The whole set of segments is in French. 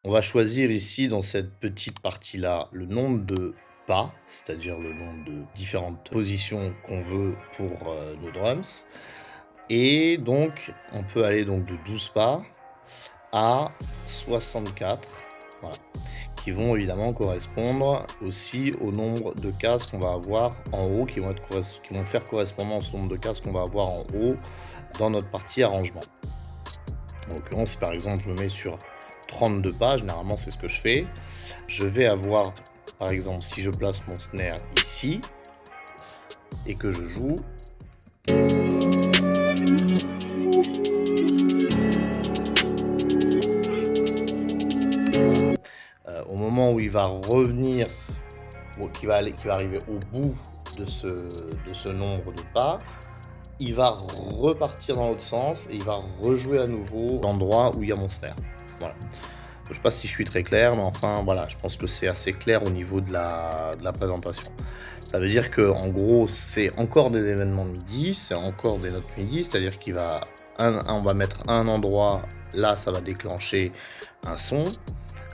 On va choisir ici, dans cette petite partie-là, le nombre de pas, c'est-à-dire le nombre de différentes positions qu'on veut pour nos drums. Et donc, on peut aller donc de 12 pas à 64, voilà, qui vont évidemment correspondre aussi au nombre de cases qu'on va avoir en haut, qui vont faire correspondance au nombre de cases qu'on va avoir en haut dans notre partie arrangement. En l'occurrence, si par exemple je me mets sur 32 pas, généralement c'est ce que je fais, je vais avoir, par exemple, si je place mon snare ici et que je joue, au moment où il va revenir, qui va arriver au bout de ce nombre de pas, il va repartir dans l'autre sens et il va rejouer à nouveau l'endroit où il y a mon snare. Voilà. Je ne sais pas si je suis très clair, mais enfin voilà, je pense que c'est assez clair au niveau de la présentation. Ça veut dire que en gros, c'est encore des événements MIDI, c'est encore des notes MIDI, c'est-à-dire on va mettre un endroit, là ça va déclencher un son.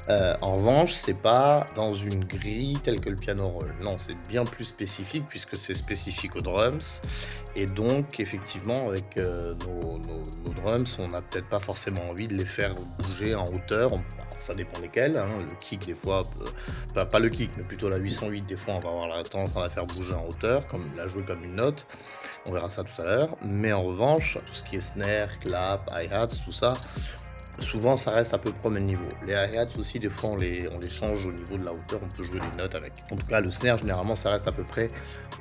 En revanche, c'est pas dans une grille telle que le piano roll. Non, c'est bien plus spécifique puisque c'est spécifique aux drums. Et donc, effectivement, avec nos drums, on n'a peut-être pas forcément envie de les faire bouger en hauteur. Alors, ça dépend lesquels. Hein. Le kick, des fois, pas le kick, mais plutôt la 808, des fois, on va avoir la tendance à la faire bouger en hauteur, comme la jouer comme une note. On verra ça tout à l'heure. Mais en revanche, tout ce qui est snare, clap, hi-hats, tout ça, souvent, ça reste à peu près au même niveau. Les hi-hats aussi, des fois, on les change au niveau de la hauteur, on peut jouer les notes avec. En tout cas, le snare, généralement, ça reste à peu près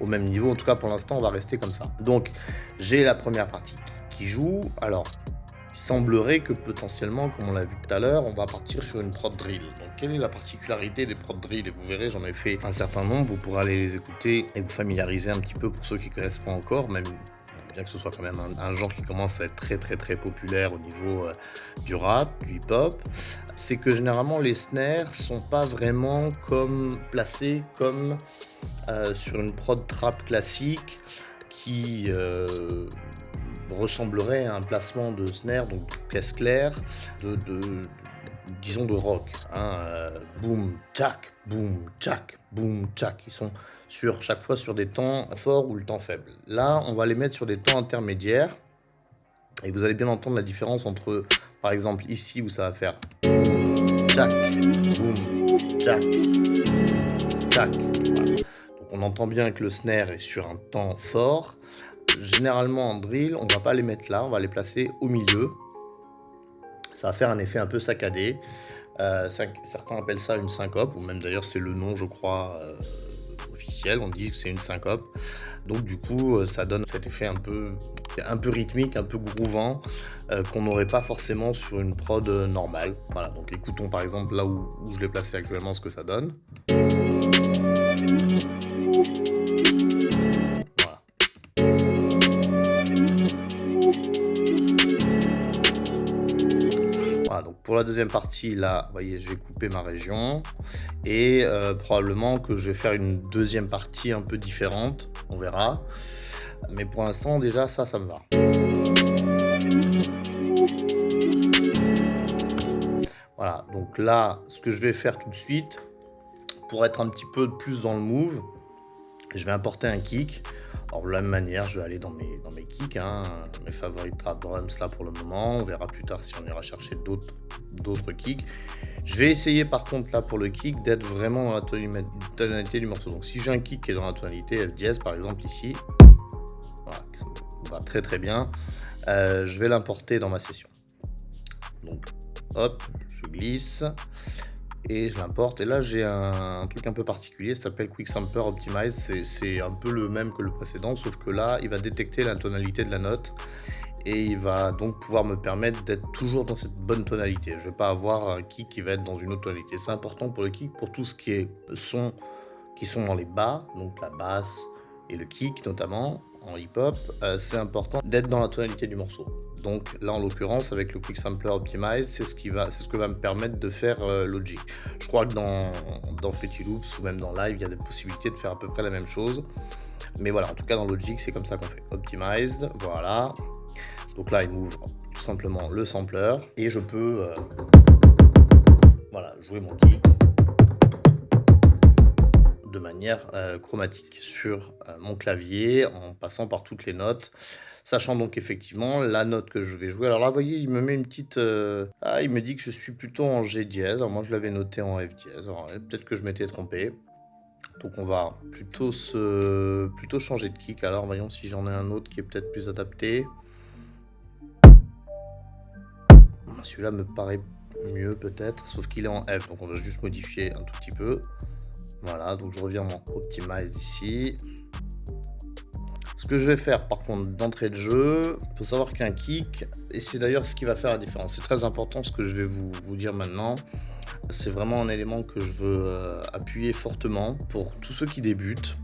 au même niveau. En tout cas, pour l'instant, on va rester comme ça. Donc, j'ai la première partie qui joue. Alors, il semblerait que potentiellement, comme on l'a vu tout à l'heure, on va partir sur une prod drill. Donc, quelle est la particularité des prod drill? Et vous verrez, j'en ai fait un certain nombre. Vous pourrez aller les écouter et vous familiariser un petit peu pour ceux qui ne connaissent pas encore, même bien que ce soit quand même un genre qui commence à être très populaire au niveau du rap, du hip-hop, c'est que généralement les snares sont pas vraiment placés comme sur une prod trap classique qui ressemblerait à un placement de snare, donc caisse claire, disons de rock. Hein, boom, tchac, boom, tchac, boom, tchac. Ils sont chaque fois sur des temps forts ou le temps faible. Là, on va les mettre sur des temps intermédiaires. Et vous allez bien entendre la différence entre, par exemple, ici où ça va faire boom, tchac, boom, tchac, tchac. Voilà. Donc on entend bien que le snare est sur un temps fort. Généralement en drill, on ne va pas les mettre là, on va les placer au milieu. Ça va faire un effet un peu saccadé. Certains appellent ça une syncope, ou même d'ailleurs c'est le nom, je crois, officiel. On dit que c'est une syncope. Donc du coup, ça donne cet effet un peu rythmique, un peu groovant, qu'on n'aurait pas forcément sur une prod normale. Voilà, donc écoutons par exemple là où je l'ai placé actuellement ce que ça donne. Voilà, donc pour la deuxième partie, là, vous voyez, je vais couper ma région et probablement que je vais faire une deuxième partie un peu différente, on verra. Mais pour l'instant, déjà, ça me va. Voilà, donc là, ce que je vais faire tout de suite, pour être un petit peu plus dans le move, je vais importer un kick. Alors de la même manière, je vais aller dans mes kicks, hein, mes favoris trap drums là pour le moment. On verra plus tard si on ira chercher d'autres kicks. Je vais essayer par contre là pour le kick d'être vraiment dans la tonalité du morceau. Donc si j'ai un kick qui est dans la tonalité F dièse par exemple ici, voilà, ça va très bien. Je vais l'importer dans ma session. Donc hop, je glisse. Et je l'importe, et là j'ai un truc un peu particulier, ça s'appelle Quick Sampler Optimize, c'est un peu le même que le précédent, sauf que là il va détecter la tonalité de la note, et il va donc pouvoir me permettre d'être toujours dans cette bonne tonalité. Je ne vais pas avoir un kick qui va être dans une autre tonalité. C'est important pour le kick, pour tout ce qui est son qui sont dans les bas, donc la basse et le kick notamment, en hip-hop, c'est important d'être dans la tonalité du morceau. Donc là, en l'occurrence, avec le Quick Sampler Optimize, c'est ce que va me permettre de faire Logic. Je crois que dans Fruity Loops ou même dans Live, il y a des possibilités de faire à peu près la même chose. Mais voilà, en tout cas dans Logic, c'est comme ça qu'on fait. Optimized, voilà. Donc là, il m'ouvre tout simplement le sampler et je peux voilà, jouer mon kick de manière chromatique sur mon clavier en passant par toutes les notes, sachant donc effectivement la note que je vais jouer. Alors là, vous voyez, il me met une petite... il me dit que je suis plutôt en G dièse. Alors moi, je l'avais noté en F dièse. Alors, peut-être que je m'étais trompé. Donc on va plutôt changer de kick. Alors voyons si j'en ai un autre qui est peut-être plus adapté. Celui-là me paraît mieux peut-être, sauf qu'il est en F, donc on va juste modifier un tout petit peu. Voilà, donc je reviens en Optimize ici. Ce que je vais faire par contre d'entrée de jeu, il faut savoir qu'un kick, et c'est d'ailleurs ce qui va faire la différence, c'est très important ce que je vais vous dire maintenant, c'est vraiment un élément que je veux appuyer fortement pour tous ceux qui débutent.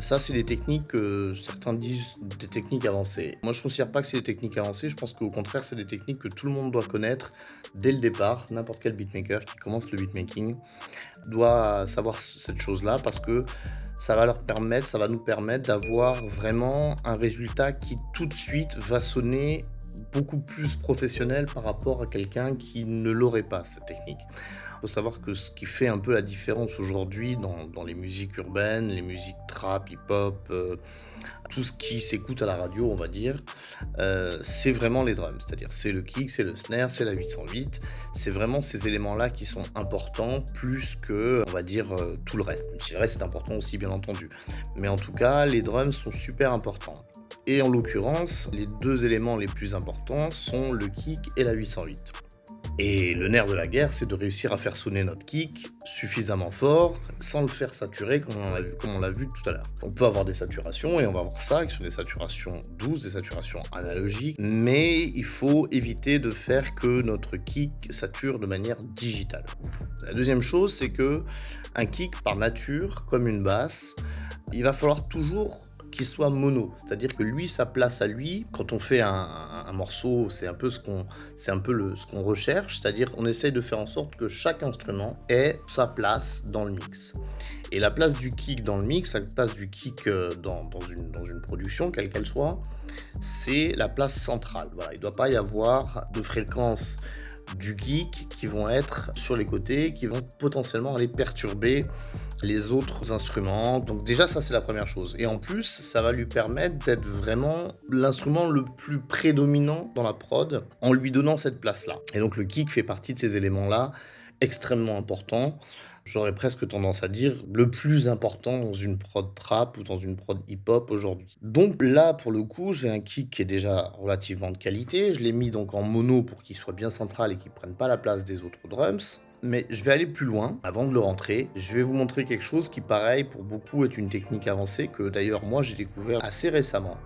Ça, c'est des techniques que certains disent des techniques avancées. Moi, je ne considère pas que c'est des techniques avancées. Je pense qu'au contraire, c'est des techniques que tout le monde doit connaître dès le départ. N'importe quel beatmaker qui commence le beatmaking doit savoir cette chose-là parce que ça va nous permettre d'avoir vraiment un résultat qui tout de suite va sonner beaucoup plus professionnel par rapport à quelqu'un qui ne l'aurait pas, cette technique. Il faut savoir que ce qui fait un peu la différence aujourd'hui dans les musiques urbaines, les musiques trap, hip-hop, tout ce qui s'écoute à la radio, on va dire, c'est vraiment les drums. C'est-à-dire c'est le kick, c'est le snare, c'est la 808. C'est vraiment ces éléments-là qui sont importants plus que, on va dire, tout le reste. Même si le reste est important aussi, bien entendu. Mais en tout cas, les drums sont super importants. Et en l'occurrence, les deux éléments les plus importants sont le kick et la 808. Et le nerf de la guerre, c'est de réussir à faire sonner notre kick suffisamment fort, sans le faire saturer comme on l'a vu tout à l'heure. On peut avoir des saturations, et on va voir ça, qui sont des saturations douces, des saturations analogiques, mais il faut éviter de faire que notre kick sature de manière digitale. La deuxième chose, c'est que un kick, par nature, comme une basse, il va falloir toujours qu'il soit mono, c'est-à-dire que lui, sa place à lui, quand on fait un morceau, c'est un peu ce qu'on recherche, c'est-à-dire on essaye de faire en sorte que chaque instrument ait sa place dans le mix. Et la place du kick dans le mix, la place du kick dans une production, quelle qu'elle soit, c'est la place centrale. Voilà, il ne doit pas y avoir de fréquences du kick qui vont être sur les côtés, qui vont potentiellement aller perturber les autres instruments. Donc déjà ça c'est la première chose. Et en plus ça va lui permettre d'être vraiment l'instrument le plus prédominant dans la prod en lui donnant cette place-là. Et donc le kick fait partie de ces éléments-là extrêmement importants. J'aurais presque tendance à dire le plus important dans une prod trap ou dans une prod hip-hop aujourd'hui. Donc là, pour le coup, j'ai un kick qui est déjà relativement de qualité. Je l'ai mis donc en mono pour qu'il soit bien central et qu'il ne prenne pas la place des autres drums. Mais je vais aller plus loin. Avant de le rentrer, je vais vous montrer quelque chose qui, pareil, pour beaucoup est une technique avancée que d'ailleurs moi j'ai découvert assez récemment.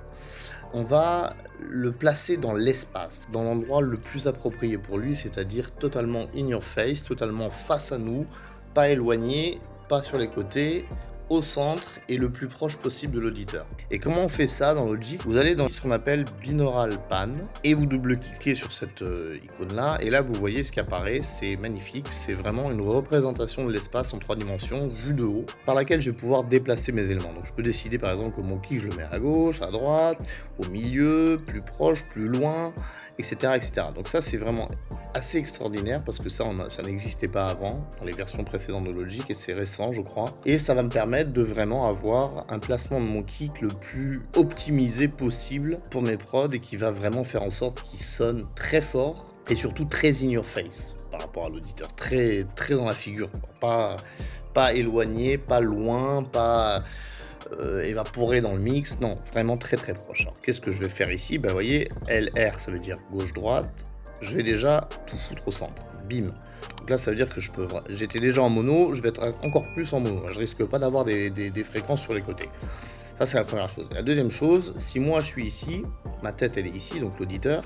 On va le placer dans l'espace, dans l'endroit le plus approprié pour lui, c'est-à-dire totalement in your face, totalement face à nous, pas éloigné, pas sur les côtés, au centre et le plus proche possible de l'auditeur. Et comment on fait ça dans Logic? Vous allez dans ce qu'on appelle Binaural Pan et vous double-cliquez sur cette icône-là et là vous voyez ce qui apparaît, c'est magnifique, c'est vraiment une représentation de l'espace en 3 dimensions, vue de haut, par laquelle je vais pouvoir déplacer mes éléments. Donc je peux décider par exemple que mon kick je le mets à gauche, à droite, au milieu, plus proche, plus loin, etc. etc. Donc ça c'est vraiment assez extraordinaire parce que ça n'existait pas avant dans les versions précédentes de Logic et c'est récent je crois. Et ça va me permettre de vraiment avoir un placement de mon kick le plus optimisé possible pour mes prods et qui va vraiment faire en sorte qu'il sonne très fort et surtout très in your face par rapport à l'auditeur, très, très dans la figure, quoi. Pas éloigné, pas loin, pas évaporé dans le mix, non, vraiment très très proche. Alors qu'est-ce que je vais faire ici? Vous voyez, LR ça veut dire gauche-droite, je vais déjà tout foutre au centre, bim. Donc là ça veut dire que j'étais déjà en mono, je vais être encore plus en mono, je risque pas d'avoir des fréquences sur les côtés. Ça c'est la première chose. La deuxième chose, si moi je suis ici, ma tête elle est ici, donc l'auditeur,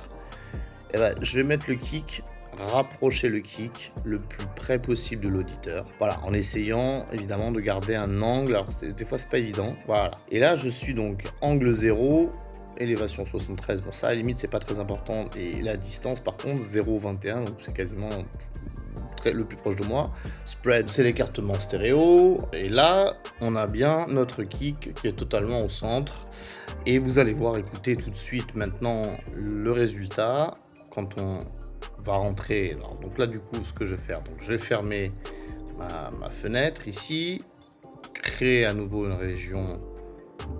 eh ben, je vais mettre le kick, rapprocher le kick le plus près possible de l'auditeur. Voilà, en essayant évidemment de garder un angle, alors des fois c'est pas évident, voilà. Et là je suis donc angle 0, élévation 73, bon ça à la limite c'est pas très important, et la distance par contre 0,21, donc c'est quasiment le plus proche de moi. Spread, c'est l'écartement stéréo, et là on a bien notre kick qui est totalement au centre, et vous allez voir, écoutez tout de suite maintenant le résultat, quand on va rentrer. Alors, donc là, du coup, ce que je vais faire, donc je vais fermer ma fenêtre ici, créer à nouveau une région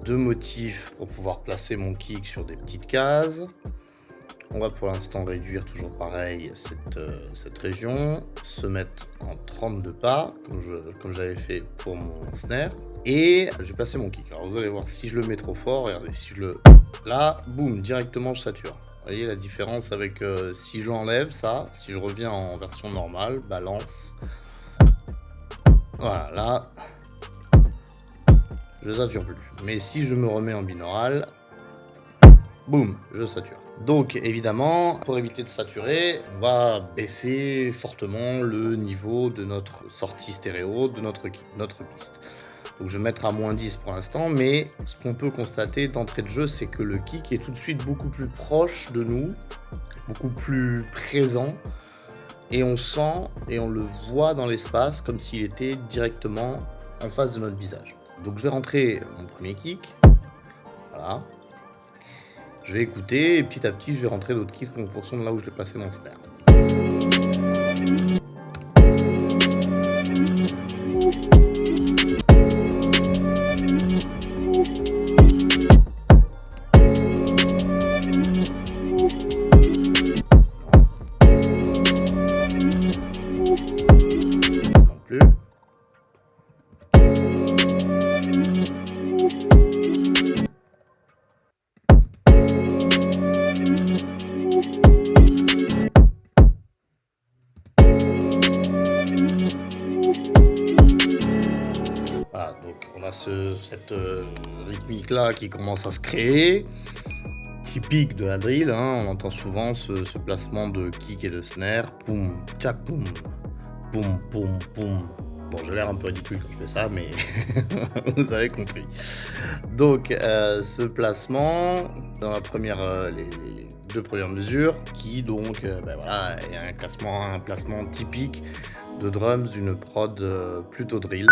de motifs pour pouvoir placer mon kick sur des petites cases. On va pour l'instant réduire toujours pareil cette région, se mettre en 32 pas, comme j'avais fait pour mon snare. Et je vais placer mon kick. Alors vous allez voir, si je le mets trop fort, regardez, si je le... Là, boum, directement je sature. Vous voyez la différence avec si je l'enlève, ça, si je reviens en version normale, balance. Voilà, là, je sature plus. Mais si je me remets en binaural, boum, je sature. Donc évidemment, pour éviter de saturer, on va baisser fortement le niveau de notre sortie stéréo, de notre piste. Donc je vais mettre à moins 10 pour l'instant, mais ce qu'on peut constater d'entrée de jeu, c'est que le kick est tout de suite beaucoup plus proche de nous, beaucoup plus présent, et on sent et on le voit dans l'espace comme s'il était directement en face de notre visage. Donc je vais rentrer mon premier kick, voilà. Je vais écouter et petit à petit, je vais rentrer d'autres kicks en fonction de là où je vais placer mon snare. Non plus. Voilà, donc on a cette rythmique là qui commence à se créer, typique de la drill, hein, on entend souvent ce placement de kick et de snare, poum, tchac, poum, poum, poum, poum. Bon, j'ai l'air un peu ridicule quand je fais ça, mais vous avez compris. Donc, ce placement, dans la première, les 2 premières mesures, qui donc, ben voilà, est un placement typique de drums d'une prod plutôt drill.